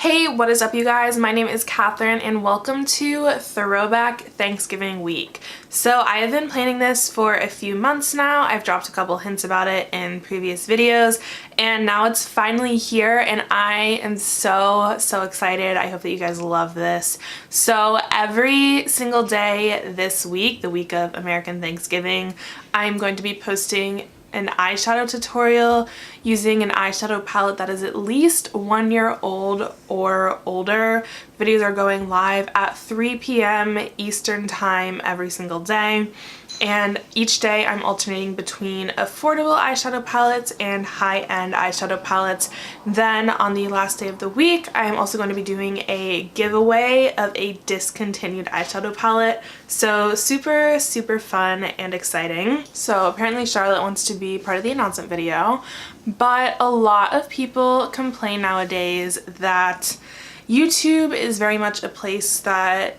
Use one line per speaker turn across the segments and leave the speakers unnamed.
Hey, what is up you guys? My name is Catherine and welcome to Throwback Thanksgiving week. So I have been planning this for a few months now. I've dropped a couple hints about it in previous videos and now it's finally here and I am so excited. I hope that you guys love this. So every single day this week, the week of American Thanksgiving, I'm going to be posting an eyeshadow tutorial using an eyeshadow palette that is at least 1 year old or older. Videos are going live at 3 p.m. Eastern time every single day. And each day I'm alternating between affordable eyeshadow palettes and high-end eyeshadow palettes. Then on the last day of the week, I am also going to be doing a giveaway of a discontinued eyeshadow palette. So super fun and exciting. So apparently Charlotte wants to be part of the announcement video, but a lot of people complain nowadays that YouTube is very much a place that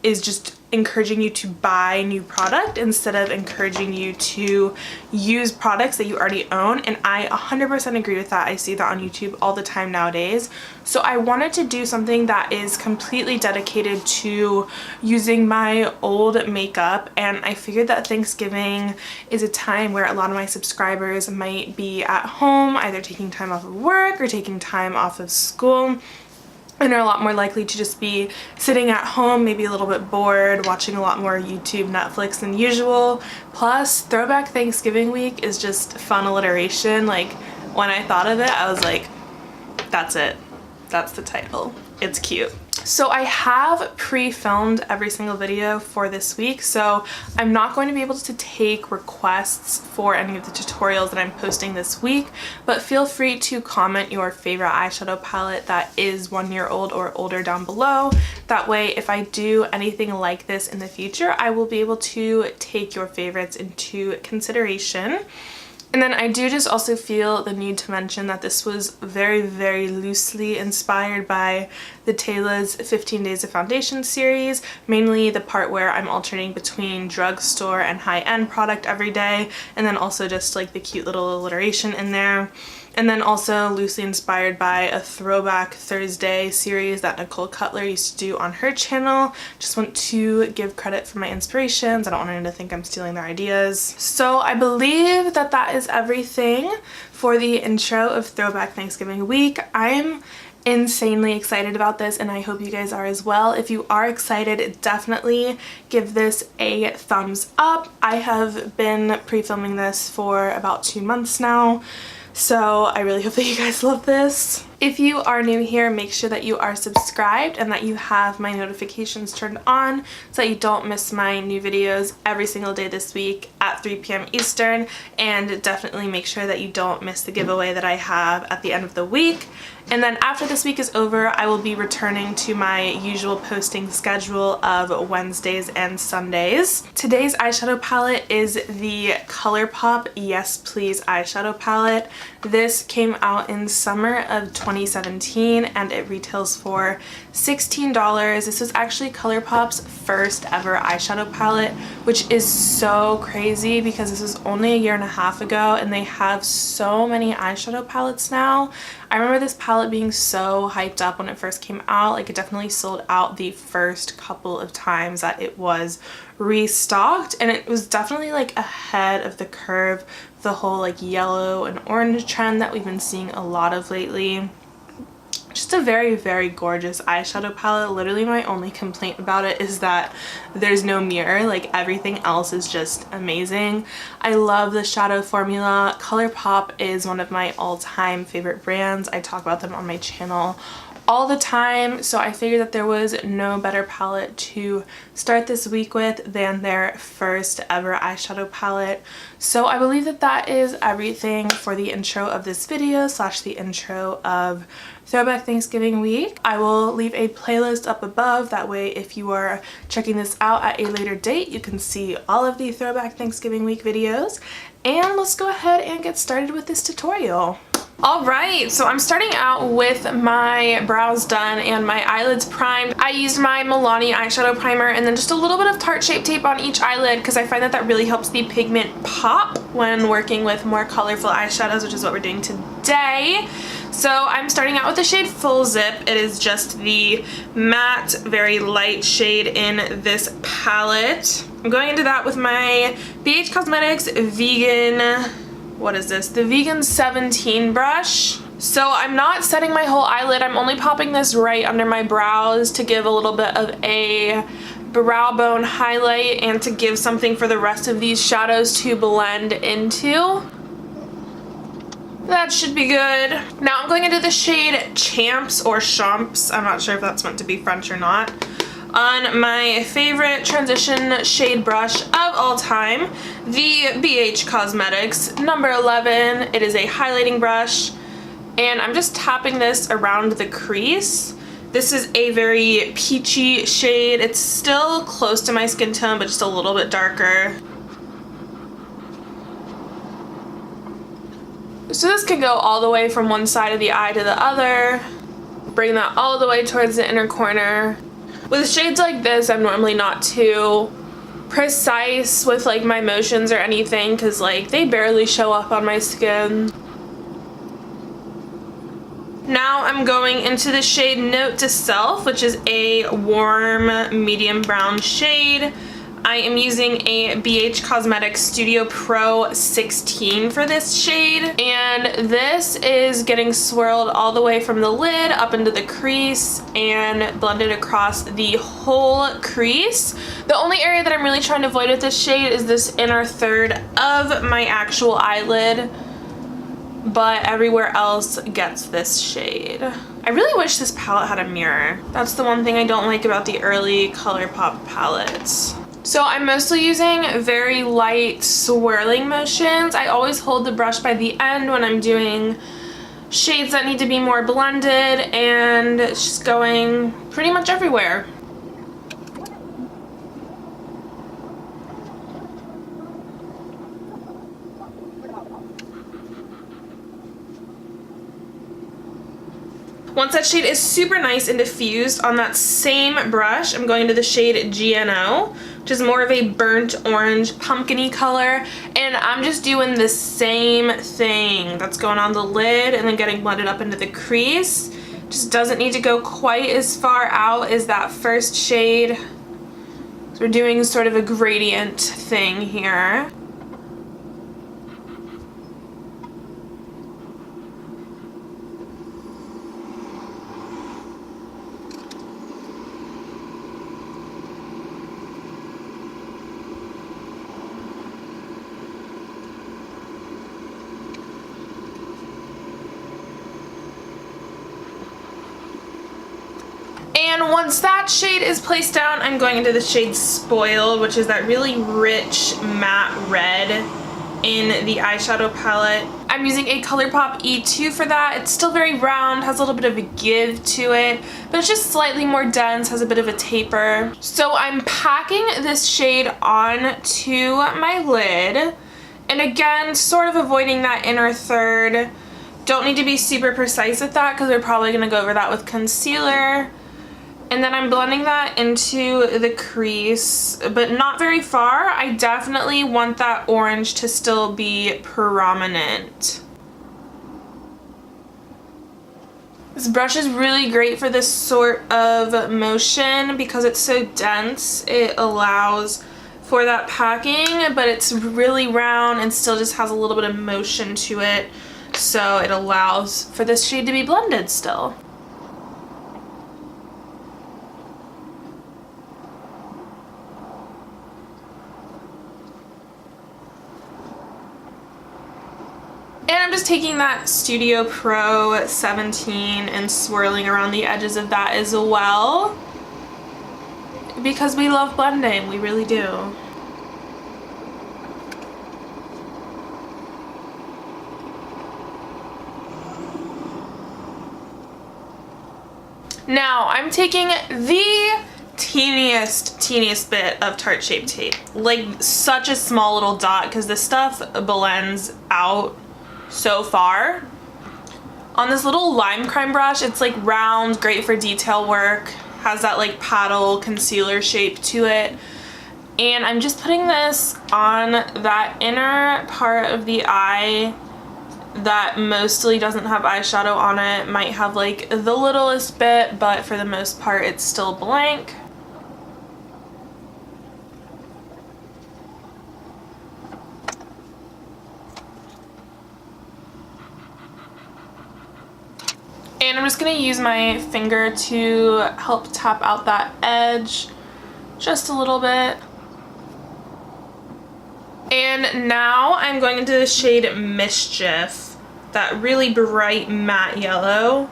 is just encouraging you to buy new product instead of encouraging you to use products that you already own, and I 100% agree with that. I see that on YouTube all the time nowadays. So I wanted to do something that is completely dedicated to using my old makeup, and I figured that Thanksgiving is a time where a lot of my subscribers might be at home either taking time off of work or taking time off of school, and are a lot more likely to just be sitting at home, maybe a little bit bored, watching a lot more YouTube, Netflix than usual. Plus, Throwback Thanksgiving week is just fun alliteration. Like, when I thought of it, I was like, that's it. That's the title. It's cute. So I have pre-filmed every single video for this week, so I'm not going to be able to take requests for any of the tutorials that I'm posting this week, but feel free to comment your favorite eyeshadow palette that is 1 year old or older down below. That way, if I do anything like this in the future, I will be able to take your favorites into consideration. And then I do just also feel the need to mention that this was very loosely inspired by the Tayla's 15 Days of Foundation series, mainly the part where I'm alternating between drugstore and high-end product every day, and then also just like the cute little alliteration in there. And then also loosely inspired by a Throwback Thursday series that Nicole Cutler used to do on her channel. Just want to give credit for my inspirations. I don't want anyone to think I'm stealing their ideas. So I believe that that is everything for the intro of Throwback Thanksgiving week. I'm insanely excited about this and I hope you guys are as well. If you are excited, definitely give this a thumbs up. I have been pre-filming this for about 2 months now, so I really hope that you guys love this. If you are new here, make sure that you are subscribed and that you have my notifications turned on so that you don't miss my new videos every single day this week at 3 p.m. Eastern, and definitely make sure that you don't miss the giveaway that I have at the end of the week. And then after this week is over, I will be returning to my usual posting schedule of Wednesdays and Sundays. Today's eyeshadow palette is the Colourpop Yes Please eyeshadow palette. This came out in summer of 2017 and it retails for $16. This was actually Colourpop's first ever eyeshadow palette, which is so crazy because this was only a year and a half ago and they have so many eyeshadow palettes now. I remember this palette being so hyped up when it first came out. Like, it definitely sold out the first couple of times that it was restocked, and it was definitely like ahead of the curve, the whole like yellow and orange trend that we've been seeing a lot of lately. Just a very gorgeous eyeshadow palette. Literally my only complaint about it is that there's no mirror. Like, everything else is just amazing. I love the shadow formula. Colourpop is one of my all-time favorite brands. I talk about them on my channel all the time, so I figured that there was no better palette to start this week with than their first ever eyeshadow palette. So I believe that that is everything for the intro of this video slash the intro of Throwback Thanksgiving week. I will leave a playlist up above, that way if you are checking this out at a later date you can see all of the Throwback Thanksgiving week videos. And let's go ahead and get started with this tutorial. Alright, so I'm starting out with my brows done and my eyelids primed. I used my Milani eyeshadow primer and then just a little bit of Tarte Shape Tape on each eyelid because I find that that really helps the pigment pop when working with more colorful eyeshadows, which is what we're doing today. So I'm starting out with the shade Full Zip. It is just the matte, very light shade in this palette. I'm going into that with my BH Cosmetics Vegan, what is this? The Vegan 17 brush. So I'm not setting my whole eyelid. I'm only popping this right under my brows to give a little bit of a brow bone highlight and to give something for the rest of these shadows to blend into. That should be good. Now I'm going into the shade Champs or Champs. I'm not sure if that's meant to be French or not. On my favorite transition shade brush of all time, the BH Cosmetics number 11. It is a highlighting brush, and I'm just tapping this around the crease. This is a very peachy shade. It's still close to my skin tone, but just a little bit darker. So this can go all the way from one side of the eye to the other. Bring that all the way towards the inner corner. With shades like this, I'm normally not too precise with like my motions or anything because like they barely show up on my skin. Now I'm going into the shade Note to Self, which is a warm medium brown shade. I am using a BH Cosmetics Studio Pro 16 for this shade, and this is getting swirled all the way from the lid up into the crease and blended across the whole crease. The only area that I'm really trying to avoid with this shade is this inner third of my actual eyelid, but everywhere else gets this shade. I really wish this palette had a mirror. That's the one thing I don't like about the early Colourpop palettes. So I'm mostly using very light swirling motions. I always hold the brush by the end when I'm doing shades that need to be more blended, and it's just going pretty much everywhere. Once that shade is super nice and diffused on that same brush, I'm going to the shade GNO, which is more of a burnt orange pumpkin-y color, and I'm just doing the same thing that's going on the lid and then getting blended up into the crease. Just doesn't need to go quite as far out as that first shade. So we're doing sort of a gradient thing here. And once that shade is placed down, I'm going into the shade Spoiled, which is that really rich matte red in the eyeshadow palette. I'm using a Colourpop E2 for that. It's still very round, has a little bit of a give to it, but it's just slightly more dense, has a bit of a taper. So I'm packing this shade on to my lid, and again, sort of avoiding that inner third. Don't need to be super precise with that because we're probably going to go over that with concealer. And then I'm blending that into the crease, but not very far. I definitely want that orange to still be prominent. This brush is really great for this sort of motion because it's so dense. It allows for that packing, but it's really round and still just has a little bit of motion to it. So it allows for this shade to be blended still. And I'm just taking that Studio Pro 17 and swirling around the edges of that as well, because we love blending, we really do. Now I'm taking the teeniest bit of Tarte Shape Tape, like such a small little dot, because this stuff blends out so far. On this little lime crime brush, it's like round, great for detail work, has that like paddle concealer shape to it, and I'm just putting this on that inner part of the eye that mostly doesn't have eyeshadow on it. Might have like the littlest bit, but for the most part it's still blank. And I'm just going to use my finger to help tap out that edge just a little bit. And now I'm going into the shade Mischief, that really bright matte yellow,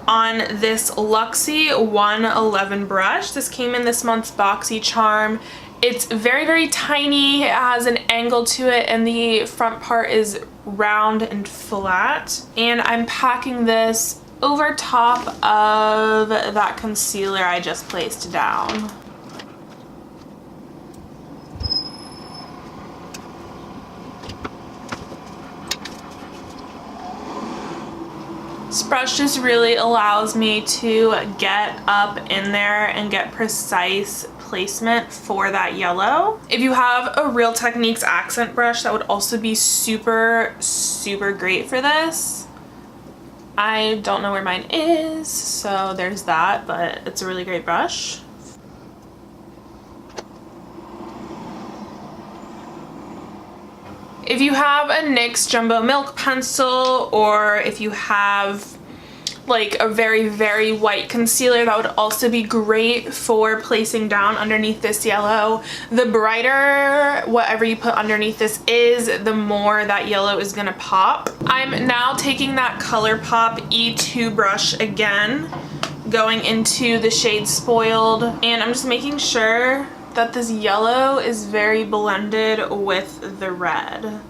on this Luxie 111 brush. This came in this month's BoxyCharm. It's very, very tiny. It has an angle to it, and the front part is round and flat. And I'm packing this over top of that concealer I just placed down. This brush just really allows me to get up in there and get precise placement for that yellow. If you have a Real Techniques accent brush, that would also be super, super great for this. I don't know where mine is, so there's that, but it's a really great brush. If you have a NYX Jumbo Milk Pencil, or if you have like a very, very white concealer, that would also be great for placing down underneath this yellow. The brighter whatever you put underneath this is, the more that yellow is gonna pop. I'm now taking that Colourpop E2 brush again, going into the shade Spoiled, and I'm just making sure that this yellow is very blended with the red.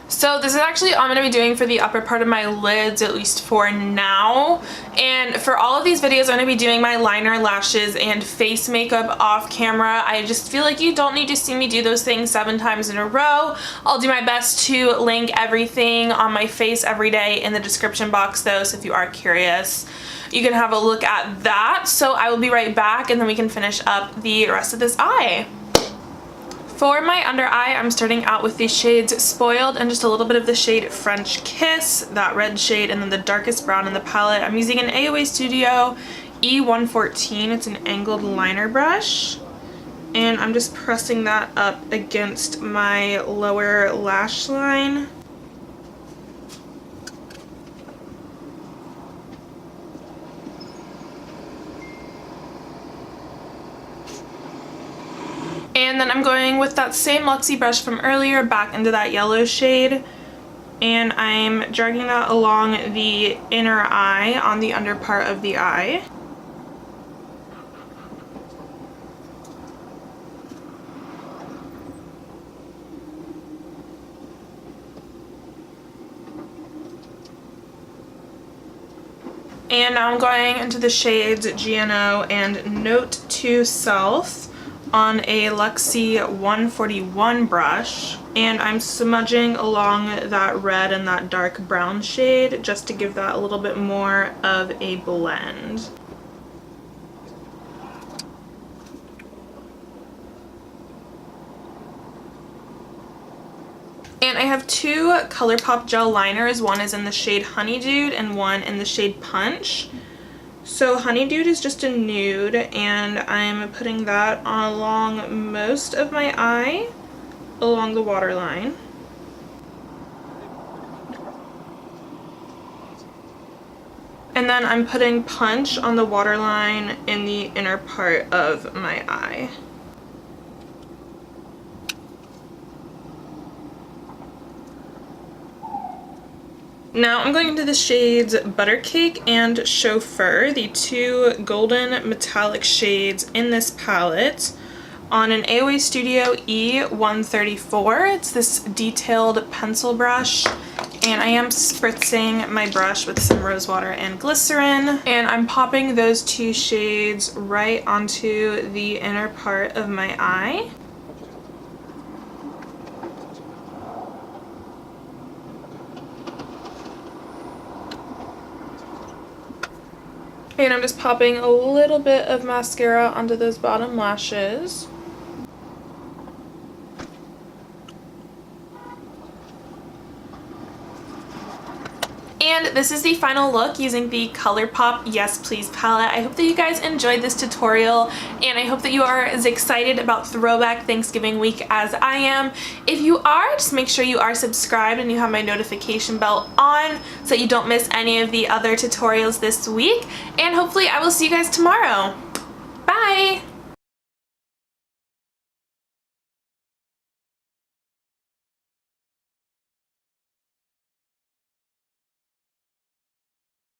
So this is actually all I'm going to be doing for the upper part of my lids, at least for now. And for all of these videos, I'm going to be doing my liner, lashes, and face makeup off camera. I just feel like you don't need to see me do those things 7 times in a row. I'll do my best to link everything on my face every day in the description box though, so if you are curious, you can have a look at that. So I will be right back, and then we can finish up the rest of this eye. For my under eye, I'm starting out with the shades Spoiled and just a little bit of the shade French Kiss, that red shade, and then the darkest brown in the palette. I'm using an AOA Studio E114. It's an angled liner brush. And I'm just pressing that up against my lower lash line. And then I'm going with that same Luxie brush from earlier back into that yellow shade, and I'm dragging that along the inner eye on the under part of the eye. And now I'm going into the shades GNO and Note to Self on a Luxie 141 brush, and I'm smudging along that red and that dark brown shade just to give that a little bit more of a blend. And I have 2 Colourpop gel liners. One is in the shade Honeydew and one in the shade Punch. So Honeydew is just a nude, and I'm putting that along most of my eye, along the waterline. And then I'm putting Punch on the waterline in the inner part of my eye. Now I'm going into the shades Buttercake and Chauffeur, the 2 golden metallic shades in this palette, on an AOA Studio E134. It's this detailed pencil brush, and I am spritzing my brush with some rose water and glycerin, and I'm popping those 2 shades right onto the inner part of my eye. And I'm just popping a little bit of mascara onto those bottom lashes. And this is the final look using the Colourpop Yes Please palette. I hope that you guys enjoyed this tutorial, and I hope that you are as excited about Throwback Thanksgiving week as I am. If you are, just make sure you are subscribed and you have my notification bell on so that you don't miss any of the other tutorials this week. And hopefully I will see you guys tomorrow. Bye!